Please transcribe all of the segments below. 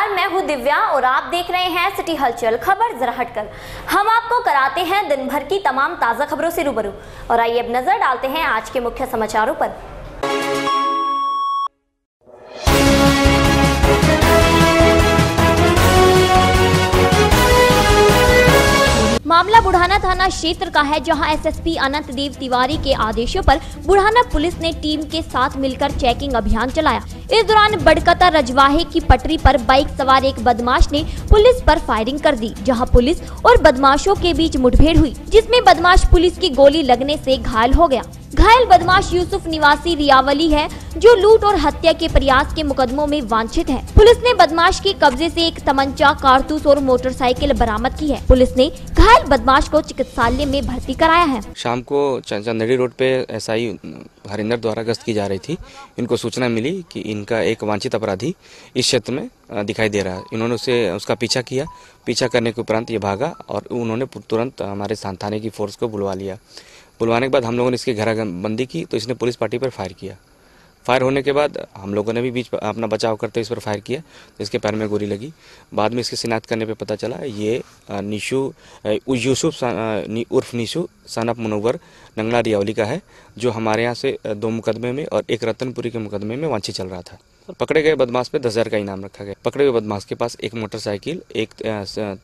नमस्कार, मैं हूँ दिव्या और आप देख रहे हैं सिटी हलचल। खबर जरा हटकर हम आपको कराते हैं दिन भर की तमाम ताज़ा खबरों से रूबरू। और आइए अब नजर डालते हैं आज के मुख्य समाचारों पर। मामला बुढ़ाना थाना क्षेत्र का है, जहां एसएसपी अनंत देव तिवारी के आदेशों पर बुढ़ाना पुलिस ने टीम के साथ मिलकर चेकिंग अभियान चलाया। इस दौरान बड़कता रजवाहे की पटरी पर बाइक सवार एक बदमाश ने पुलिस पर फायरिंग कर दी, जहां पुलिस और बदमाशों के बीच मुठभेड़ हुई, जिसमें बदमाश पुलिस की गोली लगने से घायल हो गया। घायल बदमाश यूसुफ निवासी रियावली है, जो लूट और हत्या के प्रयास के मुकदमों में वांछित है। पुलिस ने बदमाश के कब्जे से एक तमंचा, कारतूस और मोटरसाइकिल बरामद की है। पुलिस ने घायल बदमाश को चिकित्सालय में भर्ती कराया है। शाम को चंदेड़ी रोड पे एसआई हरिंदर द्वारा गश्त की जा रही थी। इनको सूचना मिली कि इनका एक वांछित अपराधी इस क्षेत्र में दिखाई दे रहा है। इन्होंने उसका पीछा किया। पीछा करने के उपरांत ये भागा और उन्होंने तुरंत हमारे थाने की फोर्स को बुलवा लिया। बुलवाने के बाद हम लोगों ने इसकी घेराबंदी की तो इसने पुलिस पार्टी पर फायर किया। फायर होने के बाद हम लोगों ने भी बीच अपना बचाव करते इस पर फायर किया तो इसके पैर में गोली लगी। बाद में इसकी शिनाख्त करने पे पता चला ये यूसुफ उर्फ निशु सन ऑफ मुनव्वर नंगला रियावली का है, जो हमारे यहाँ से 2 मुकदमे में और एक रतनपुरी के मुकदमे में वांछित चल रहा था। पकड़े गए बदमाश पे 10,000 का इनाम रखा गया। पकड़े हुए बदमाश के पास एक मोटरसाइकिल, एक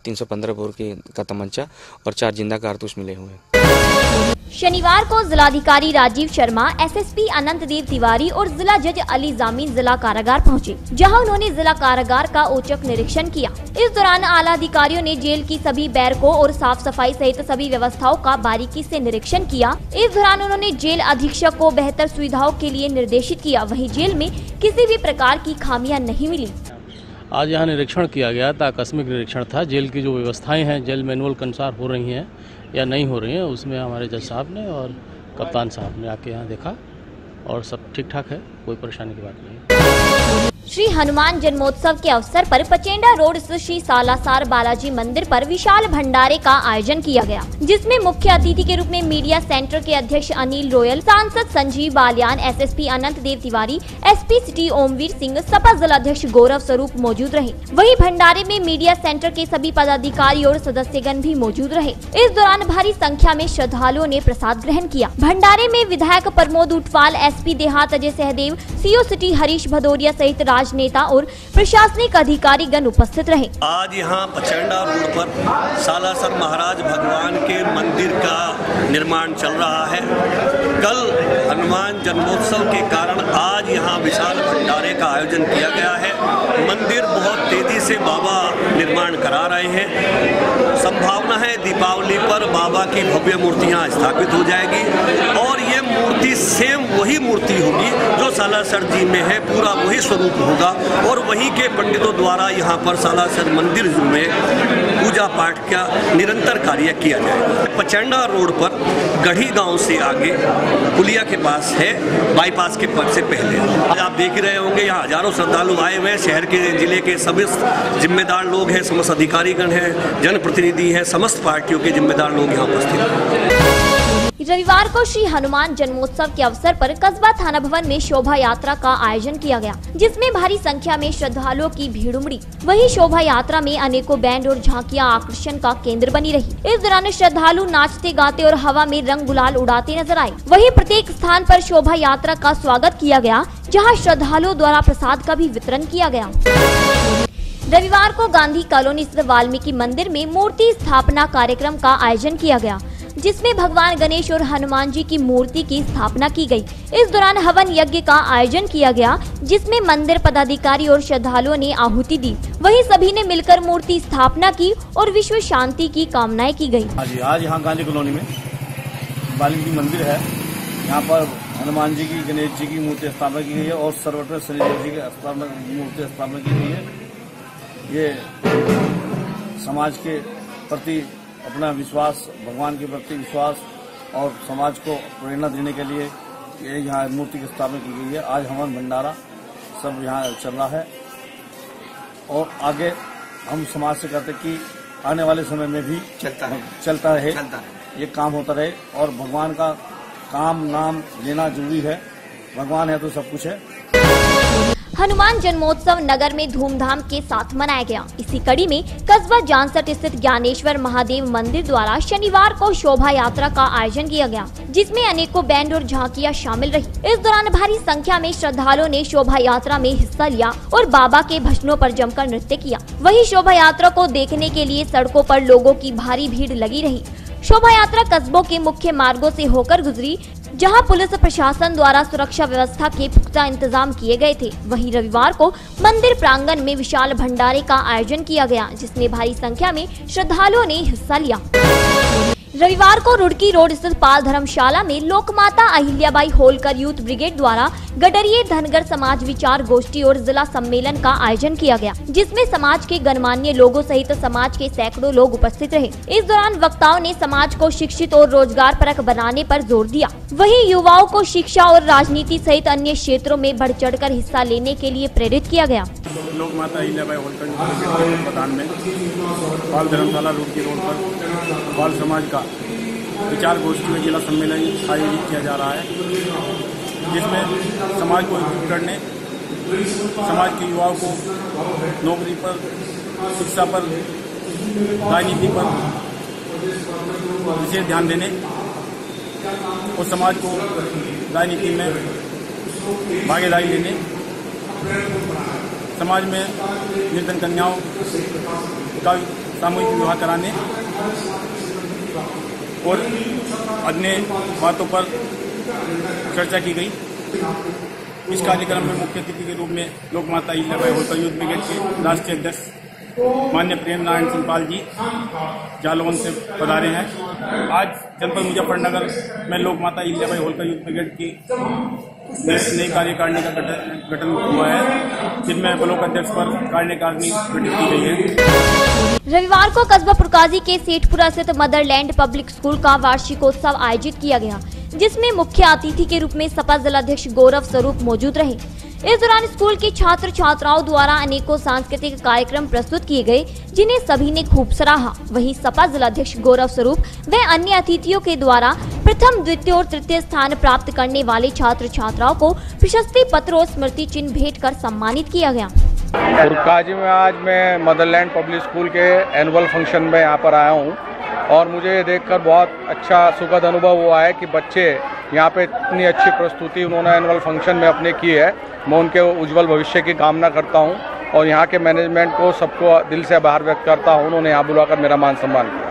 315 बोर का तमंचा और 4 जिंदा कारतूस मिले हुए हैं। शनिवार को जिलाधिकारी राजीव शर्मा, एसएसपी अनंत देव तिवारी और जिला जज अली जामीन जिला कारागार पहुंचे, जहां उन्होंने जिला कारागार का औचक निरीक्षण किया। इस दौरान आला अधिकारियों ने जेल की सभी बैरकों और साफ सफाई सहित सभी व्यवस्थाओं का बारीकी से निरीक्षण किया। इस दौरान उन्होंने जेल अधीक्षक को बेहतर सुविधाओं के लिए निर्देशित किया। वहीं जेल में किसी भी प्रकार की खामियां नहीं मिली। आज यहाँ निरीक्षण किया गया था, आकस्मिक निरीक्षण था। जेल की जो व्यवस्थाएं हैं जेल मैनुअल के अनुसार हो रही हैं या नहीं हो रही हैं, उसमें हमारे जज साहब ने और कप्तान साहब ने आके यहाँ देखा और सब ठीक ठाक है, कोई परेशानी की बात नहीं है। श्री हनुमान जन्मोत्सव के अवसर पर पचेंडा रोड स्थित श्री सालासर बालाजी मंदिर पर विशाल भंडारे का आयोजन किया गया, जिसमें मुख्य अतिथि के रूप में मीडिया सेंटर के अध्यक्ष अनिल रोयल, सांसद संजीव बालियान, एसएसपी अनंत देव तिवारी, एसपी सिटी ओमवीर सिंह, सपा जिलाध्यक्ष गौरव स्वरूप मौजूद रहे। वहीं भंडारे में मीडिया सेंटर के सभी पदाधिकारी और सदस्यगण भी मौजूद रहे। इस दौरान भारी संख्या में श्रद्धालुओं ने प्रसाद ग्रहण किया। भंडारे में विधायक प्रमोद उटवाल, एसपी देहात अजय सहदेव, सीओ सिटी हरीश भदौरिया सहित राजनेता और प्रशासनिक अधिकारीगण उपस्थित रहे। आज यहाँ पचेंडा रोड पर सालासर महाराज भगवान के मंदिर का निर्माण चल रहा है। कल हनुमान जन्मोत्सव के कारण आज यहाँ विशाल भंडारे का आयोजन किया गया है। मंदिर बहुत तेजी से बाबा निर्माण करा रहे हैं। संभावना है दीपावली पर बाबा की भव्य मूर्तियाँ स्थापित हो जाएगी और ये मूर्ति सेम वही मूर्ति होगी जो सालासर जी में है, पूरा वही स्वरूप होगा और वहीं के पंडितों द्वारा यहाँ पर सालासर मंदिर में पूजा पाठ का निरंतर कार्य किया जाएगा। पचेंडा रोड पर गढ़ी गांव से आगे पुलिया के पास है, बाईपास के पद से पहले। आज आप देख रहे होंगे यहाँ हजारों श्रद्धालु आए हुए हैं। शहर के जिले के सभी जिम्मेदार लोग हैं, समस्त अधिकारीगण हैं, जनप्रतिनिधि हैं, समस्त पार्टियों के जिम्मेदार लोग यहाँ उपस्थित हैं। रविवार को श्री हनुमान जन्मोत्सव के अवसर पर कस्बा थाना भवन में शोभा यात्रा का आयोजन किया गया, जिसमें भारी संख्या में श्रद्धालुओं की भीड़ उमड़ी। वहीं शोभा यात्रा में अनेकों बैंड और झांकियां आकर्षण का केंद्र बनी रही। इस दौरान श्रद्धालु नाचते गाते और हवा में रंग गुलाल उड़ाते नजर आए। वहीं प्रत्येक स्थान पर शोभा यात्रा का स्वागत किया गया, जहाँ श्रद्धालुओं द्वारा प्रसाद का भी वितरण किया गया। रविवार को गांधी कॉलोनी स्थित वाल्मीकि मंदिर में मूर्ति स्थापना कार्यक्रम का आयोजन किया गया, जिसमें भगवान गणेश और हनुमान जी की मूर्ति की स्थापना की गई। इस दौरान हवन यज्ञ का आयोजन किया गया, जिसमें मंदिर पदाधिकारी और श्रद्धालुओं ने आहुति दी। वहीं सभी ने मिलकर मूर्ति स्थापना की और विश्व शांति की कामनाएं की गई। आज यहाँ गांधी कॉलोनी में वाल्मीकि मंदिर है, यहाँ पर हनुमान जी की, गणेश जी की मूर्ति स्थापना की गई है और सर्वत्र शनिदेव जी की मूर्ति स्थापना की गई है। ये समाज के प्रति अपना विश्वास, भगवान के प्रति विश्वास और समाज को प्रेरणा देने के लिए ये यहाँ मूर्ति की स्थापना की गई है। आज हवन भंडारा सब यहाँ चल रहा है और आगे हम समाज से कहते कि आने वाले समय में भी चलता रहे, ये काम होता रहे और भगवान का काम नाम लेना जरूरी है। भगवान है तो सब कुछ है। हनुमान जन्मोत्सव नगर में धूमधाम के साथ मनाया गया। इसी कड़ी में कस्बा जानसठ स्थित ज्ञानेश्वर महादेव मंदिर द्वारा शनिवार को शोभा यात्रा का आयोजन किया गया, जिसमें अनेकों बैंड और झांकियां शामिल रही। इस दौरान भारी संख्या में श्रद्धालुओं ने शोभा यात्रा में हिस्सा लिया और बाबा के भजनों पर जमकर नृत्य किया। वहीं शोभा यात्रा को देखने के लिए सड़कों पर लोगों की भारी भीड़ लगी रही। शोभा यात्रा कस्बों के मुख्य मार्गों से होकर गुजरी, जहां पुलिस प्रशासन द्वारा सुरक्षा व्यवस्था के पुख्ता इंतजाम किए गए थे। वहीं रविवार को मंदिर प्रांगण में विशाल भंडारे का आयोजन किया गया, जिसमें भारी संख्या में श्रद्धालुओं ने हिस्सा लिया। रविवार को रुड़की रोड स्थित पाल धर्मशाला में लोकमाता अहिल्याबाई होलकर यूथ ब्रिगेड द्वारा गडरिये धनगर समाज विचार गोष्ठी और जिला सम्मेलन का आयोजन किया गया, जिसमें समाज के गणमान्य लोगों सहित समाज के सैकड़ों लोग उपस्थित रहे। इस दौरान वक्ताओं ने समाज को शिक्षित और रोजगार परक बनाने पर जोर दिया। वहीं युवाओं को शिक्षा और राजनीति सहित अन्य क्षेत्रों में बढ़ चढ़कर हिस्सा लेने के लिए प्रेरित किया गया। लोकमाता अहिल्याबाई होलकर मैदान में पाल धर्मशाला रुड़की रोड पर बाल समाज का विचार गोष्ठी में जिला सम्मेलन आयोजित किया जा रहा है, जिसमें समाज को एकजुट करने, समाज के युवाओं को नौकरी पर, शिक्षा पर, राजनीति पर विशेष ध्यान देने और समाज को राजनीति में भागीदारी लेने, समाज में निर्धन कन्याओं का सामूहिक विवाह कराने और अन्य बातों पर चर्चा की गई। इस कार्यक्रम में मुख्य अतिथि के रूप में लोकमाता अहिल्याबाई होलकर यूथ ब्रिगेड के राष्ट्रीय अध्यक्ष माननीय प्रेम नारायण सिंह पाल जी जालौन से पधारे हैं। आज जनपद मुजफ्फरनगर में लोकमाता अहिल्याबाई होलकर यूथ ब्रिगेड की नई कार्यकारिणी का गठन हुआ है, जिनमें ब्लॉक अध्यक्ष पर कार्यकारिणी गठित की गई है। रविवार को कस्बा पुरकाजी के सेठपुरा स्थित मदरलैंड पब्लिक स्कूल का वार्षिकोत्सव आयोजित किया गया, जिसमें मुख्य अतिथि के रूप में सपा जिलाध्यक्ष गौरव स्वरूप मौजूद रहे। इस दौरान स्कूल के छात्र छात्राओं द्वारा अनेकों सांस्कृतिक कार्यक्रम प्रस्तुत किए गए, जिन्हें सभी ने खूब सराहा। वहीं सपा जिलाध्यक्ष गौरव स्वरूप व अन्य अतिथियों के द्वारा प्रथम, द्वितीय और तृतीय स्थान प्राप्त करने वाले छात्र छात्राओं को प्रशस्ति पत्र और स्मृति चिन्ह भेंट कर सम्मानित किया गया। पुरकाजी में आज मैं मदरलैंड पब्लिक स्कूल के एनुअल फंक्शन में यहाँ पर आया हूँ और मुझे ये देखकर बहुत अच्छा सुखद अनुभव हुआ है कि बच्चे यहाँ पे इतनी अच्छी प्रस्तुति उन्होंने एनुअल फंक्शन में अपने की है। मैं उनके उज्जवल भविष्य की कामना करता हूँ और यहाँ के मैनेजमेंट को सबको दिल से आभार व्यक्त करता हूँ, उन्होंने यहाँ बुलाकर मेरा मान सम्मान किया।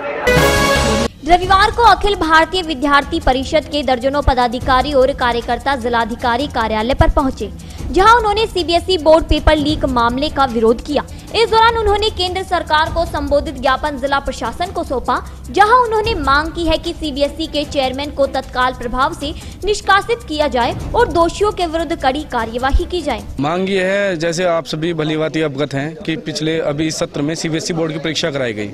रविवार को अखिल भारतीय विद्यार्थी परिषद के दर्जनों पदाधिकारी और कार्यकर्ता जिलाधिकारी कार्यालय पर पहुंचे, जहां उन्होंने सीबीएसई बोर्ड पेपर लीक मामले का विरोध किया। इस दौरान उन्होंने केंद्र सरकार को संबोधित ज्ञापन जिला प्रशासन को सौंपा, जहां उन्होंने मांग की है कि सीबीएसई के चेयरमैन को तत्काल प्रभाव से निष्कासित किया जाए और दोषियों के विरुद्ध कड़ी कार्यवाही की जाए। मांग ये है, जैसे आप सभी भलीभांति अवगत हैं कि पिछले अभी इस सत्र में सीबीएसई बोर्ड की परीक्षा कराई गई,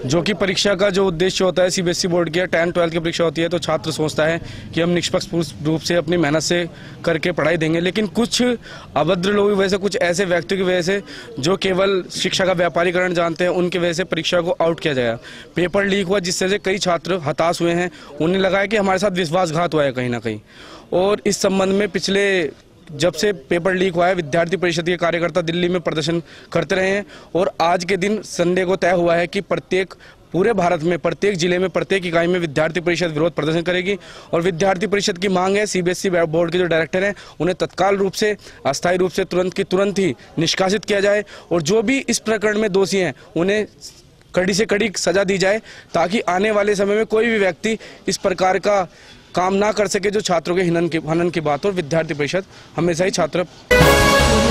जो कि परीक्षा का जो उद्देश्य होता है सीबीएसई बोर्ड की 10-12 की परीक्षा होती है, तो छात्र सोचता है कि हम निष्पक्ष रूप से अपनी मेहनत से करके पढ़ाई देंगे, लेकिन कुछ अभद्र लोगों की वजह से, कुछ ऐसे व्यक्तियों की वजह से जो केवल शिक्षा का व्यापारीकरण जानते हैं, उनकी वजह से परीक्षा को आउट किया जाएगा। पेपर लीक हुआ, जिससे से कई छात्र हताश हुए हैं। उन्हें लगा है कि हमारे साथ विश्वासघात हुआ है कहीं ना कहीं, और इस संबंध में पिछले जब से पेपर लीक हुआ है, विद्यार्थी परिषद के कार्यकर्ता दिल्ली में प्रदर्शन करते रहे हैं और आज के दिन संडे को तय हुआ है कि पूरे भारत में प्रत्येक जिले में प्रत्येक इकाई में विद्यार्थी परिषद विरोध प्रदर्शन करेगी। और विद्यार्थी परिषद की मांग है सीबीएसई बोर्ड के जो डायरेक्टर हैं उन्हें तत्काल रूप से, अस्थायी रूप से तुरंत ही निष्कासित किया जाए और जो भी इस प्रकरण में दोषी हैं उन्हें कड़ी से कड़ी सजा दी जाए, ताकि आने वाले समय में कोई भी व्यक्ति इस प्रकार का काम ना कर सके जो छात्रों के हनन की बात हो। विद्यार्थी परिषद हमेशा ही छात्र।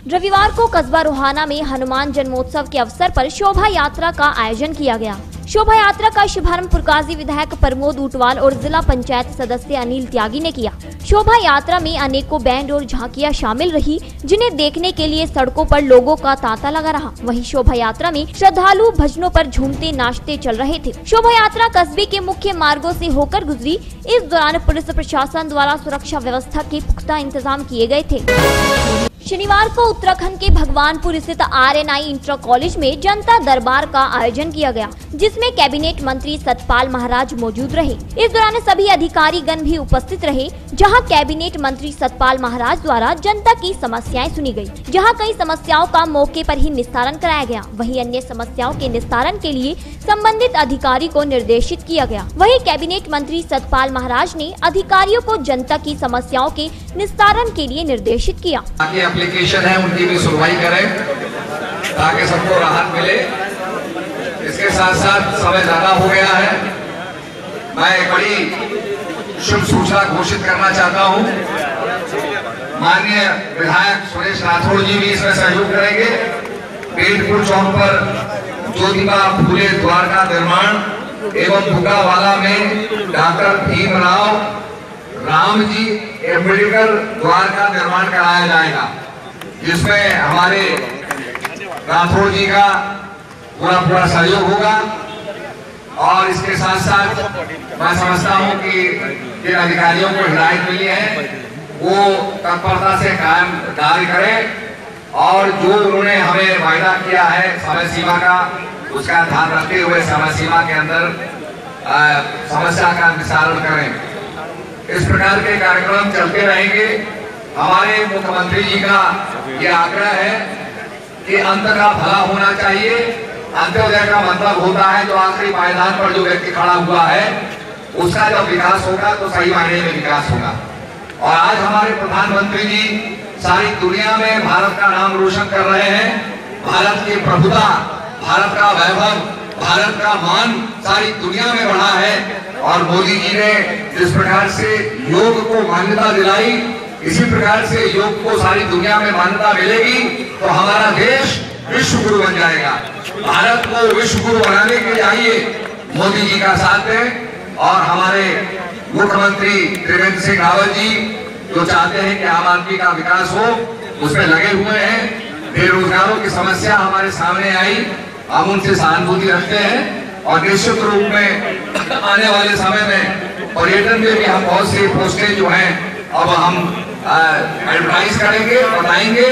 रविवार को कस्बा रोहाना में हनुमान जन्मोत्सव के अवसर पर शोभा यात्रा का आयोजन किया गया। शोभा यात्रा का शुभारंभ पुरकाजी विधायक प्रमोद ऊटवाल और जिला पंचायत सदस्य अनिल त्यागी ने किया। शोभा यात्रा में अनेकों बैंड और झांकियां शामिल रही, जिन्हें देखने के लिए सड़कों पर लोगों का तांता लगा रहा। वहीं शोभा यात्रा में श्रद्धालु भजनों पर झूमते नाचते चल रहे थे। शोभा यात्रा कस्बे के मुख्य मार्गों से होकर गुजरी। इस दौरान पुलिस प्रशासन द्वारा सुरक्षा व्यवस्था के पुख्ता इंतजाम किए गए थे। शनिवार को उत्तराखंड के भगवानपुर स्थित RNI इंटर कॉलेज में जनता दरबार का आयोजन किया गया, जिसमें कैबिनेट मंत्री सतपाल महाराज मौजूद रहे। इस दौरान सभी अधिकारी गण भी उपस्थित रहे, जहां कैबिनेट मंत्री सतपाल महाराज द्वारा जनता की समस्याएं सुनी गई, जहां कई समस्याओं का मौके पर ही निस्तारण कराया गया। वहीं अन्य समस्याओं के निस्तारण के लिए संबंधित अधिकारी को निर्देशित किया गया। वहीं कैबिनेट मंत्री सतपाल महाराज ने अधिकारियों को जनता की समस्याओं के निस्तारण के लिए निर्देशित किया। एप्लीकेशन है उनकी भी सुनवाई करें ताकि सबको राहत मिले। इसके साथ साथ समय ज्यादा हो गया है, मैं एक बड़ी शुभ सूचना घोषित करना चाहता हूं। माननीय विधायक सुरेश राठौड़ जी भी इसमें सहयोग करेंगे। पेटपुर चौक पर ज्योतिबा फूले द्वार का निर्माण एवं भुगावाला में डॉक्टर भीमराव राम जी मेडिकल द्वार का निर्माण कराया जाएगा, जिसमें हमारे राठौड़ जी का पूरा सहयोग होगा। और इसके साथ साथ मैं समझता हूं कि जिन अधिकारियों को हिदायत मिली है वो तत्परता से कायम कार्य करें और जो उन्होंने हमें वायदा किया है समय सीमा का, उसका ध्यान रखते हुए समय सीमा के अंदर समस्या का निस्तारण करें। इस प्रकार के कार्यक्रम चलते रहेंगे। हमारे मुख्यमंत्री जी का ये आग्रह है कि अंत का भला होना चाहिए। अंत्योदय का मतलब होता है जो आखिरी पायदान पर जो व्यक्ति खड़ा हुआ है उसका जब विकास होगा तो सही मायने में विकास होगा। और आज हमारे प्रधानमंत्री जी सारी दुनिया में भारत का नाम रोशन कर रहे हैं। भारत की प्रभुता, भारत का वैभव, भारत का मान सारी दुनिया में बढ़ा है। और मोदी जी ने जिस प्रकार से योग को मान्यता दिलाई, इसी प्रकार से योग को सारी दुनिया में मान्यता मिलेगी तो हमारा देश विश्व गुरु बन जाएगा। भारत को विश्व गुरु बनाने के लिए आइए मोदी जी का साथ दें। और हमारे मुख्यमंत्री त्रिवेंद्र सिंह रावत जी जो चाहते हैं कि आम आदमी का विकास हो, उसमें लगे हुए हैं। बेरोजगारों की समस्या हमारे सामने आई, हम उनसे सहानुभूति रखते हैं। और निश्चित रूप में आने वाले समय में पर्यटन में भी हम बहुत सी पोस्टें जो हैं अब हम एडवर्टाइज करेंगे, बताएंगे।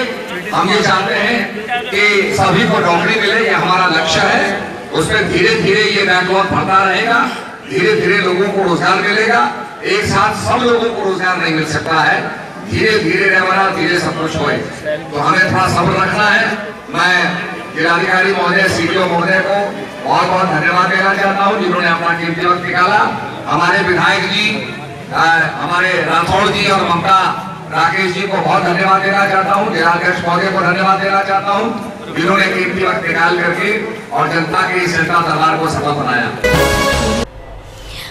हम ये चाहते हैं कि सभी को नौकरी मिले, ये हमारा लक्ष्य है। उसमें धीरे धीरे ये बैकलॉग बढ़ता रहेगा, धीरे धीरे लोगों को रोजगार मिलेगा। एक साथ सब लोगों को रोजगार नहीं मिल सकता है, धीरे धीरे रहना, धीरे सब कुछ होए, तो हमें थोड़ा सब्र रखना है। मैं जिलाधिकारी महोदय, CDO महोदय को बहुत बहुत धन्यवाद देना चाहता हूं जिन्होंने अपना कीमती वक्त निकाला। हमारे विधायक जी, हमारे राठौड़ जी और ममता राकेश जी को बहुत धन्यवाद देना चाहता हूं। जिलाध्यक्ष महोदय को धन्यवाद देना चाहता हूं जिन्होंने कीमती वक्त निकाल करके और जनता के इस जनता दरबार को सफल बनाया।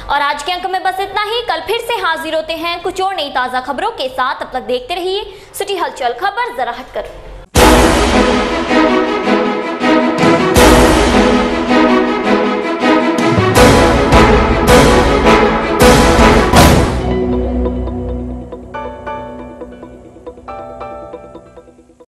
और आज के अंक में बस इतना ही। कल फिर से हाजिर होते हैं कुछ और नई ताजा खबरों के साथ। अब तक देखते रहिए सिटी हलचल, खबर जरा हटकर।